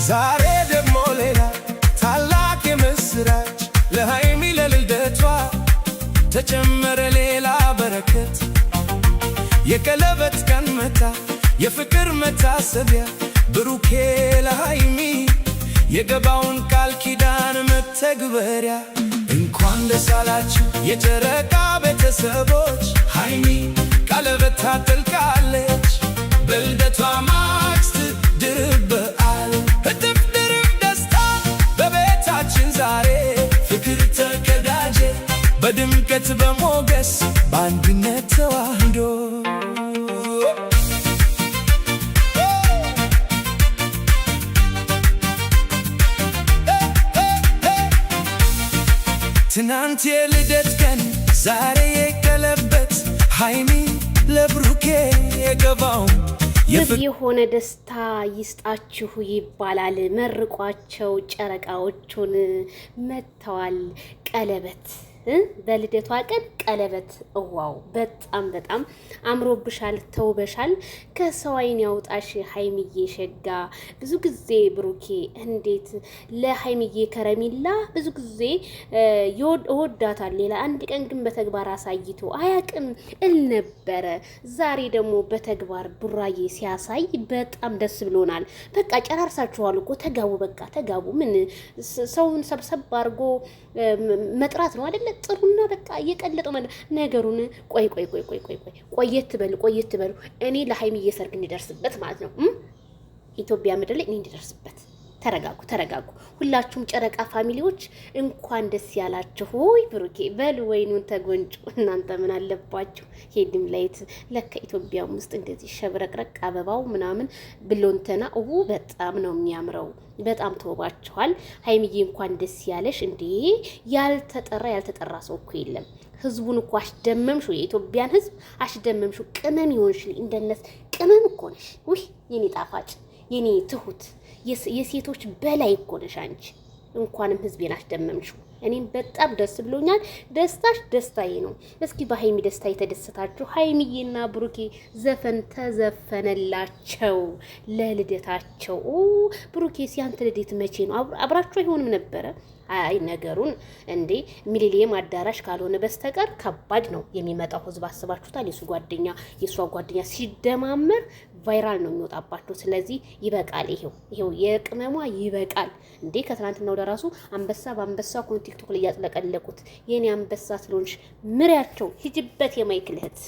ዛሬ ደግሞ ሌላ ታላቅ የምስራች ለሃይሚ ለልደቷ ተጨመረ ሌላ በረከት የቀለበት ቀን መታ የፍቅር መታሰቢያ ብሩኬ ለሃይሚ የገባውን ቃል ኪዳን መተግበሪያ እንኳን ደስ አላችሁ የጨረቃ ቤተሰቦች ሃይሚ ቀለበት ታጠልቃለች በልደቷ ማግስት ድርብ በዓል እጥፍ ድርብ ደስታ በቤታችን ዛሬ ፍቅር ተቀዳጀ በድምቀት በሞገስ በአንድነት ተዋህዶ ትናንት የልደት ቀን ዛሬ የቀለበት ሃይሚ ለብሩኬ የገባው የሆነ ደስታ ይስጣችሁ ይባላል። መርቋቸው ጨረቃዎቹን መተዋል ቀለበት በልደቷ ቀን ቀለበት ዋው በጣም አምሮብሻል ተውበሻል ከሰው አይን ያውጣሽ ሃይሚዬ ሸጋ ብዙ ጊዜ ብሩኬ እንዴት ለሃይሚዬ ከረሚላ ብዙ ጊዜ ይወዳታል ሌላ አንድ ቀን ግን በተግባር አሳይቶ አያቅም ነበረ ዛሬ ደግሞ በተግባር ቡራዬ ሲያሳይ በጣም ደስ ብሎናል በቃ ጨራርሳችኋል እኮ ተጋቡ በቃ ተጋቡ ምን ሰውን ሰብሰብ አድርጎ መጥራት ነው አይደል ጥሩና በቃ እየቀለጠው ነገሩን ቆየት በሉ እኔ ለሃይሚዬ ሰርግ እንዲደርስበት ማለት ነው ኢትዮጵያ ምድር ላይ እኔ እንዲደርስበት ተረጋጉ ሁላችሁም ጨረቃ ፋሚሊዎች እንኳን ደስ ያላችሁ ሆይ ብሩኬ በል ወይኑን ተጎንጩ እናንተ ምን አለባችሁ ሄድም ላይት ለካ ኢትዮጵያ ውስጥ እንደዚህ ሸብረቅረቅ አበባው ምናምን ብሎንተና በጣም ነው የሚያምረው በጣም ተወባችኋል ሃይሚዬ እንኳን ደስ ያለሽ እንዴ ያልተጠራ ሰው እኮ የለም ህዝቡን እኮ አሽደመምሹ የኢትዮጵያን ህዝብ አሽደመምሹ ቅመም ይሆንሽ እንደነስ ቅመም እኮ ነሽ ውይ የኔ ጣፋጭ የኔ ትሁት የሴቶች በላይ እኮ ነሽ አንቺ እንኳንም ህዝቤን አሽደመምሽው እኔም በጣም ደስ ብሎኛል ደስታሽ ደስታዬ ነው እስኪ በሃይሚ ደስታ የተደሰታችሁ ሃይሚዬና ብሩኬ ዘፈን ተዘፈነላቸው ለልደታቸው ብሩኬ ሲያንተ ልደት መቼ ነው አብራችሁ አይሆንም ነበረ አይ ነገሩን እንዴ ሚሊኒየም አዳራሽ ካልሆነ በስተቀር ከባድ ነው የሚመጣው ህዝብ አስባችሁታል የሷ ጓደኛ ሲደማመር ቫይራል ነው የሚወጣባቸው ስለዚህ ይበቃል ይሄው የቅመሟ ይበቃል እንዴ ከትናንትና ወደ ራሱ አንበሳ በአንበሳ ቲክቶክ ላይ ያጥለቀለቁት የኔ አንበሳ ስለሆንሽ ምሪያቸው ሂጅበት የማይክል እህት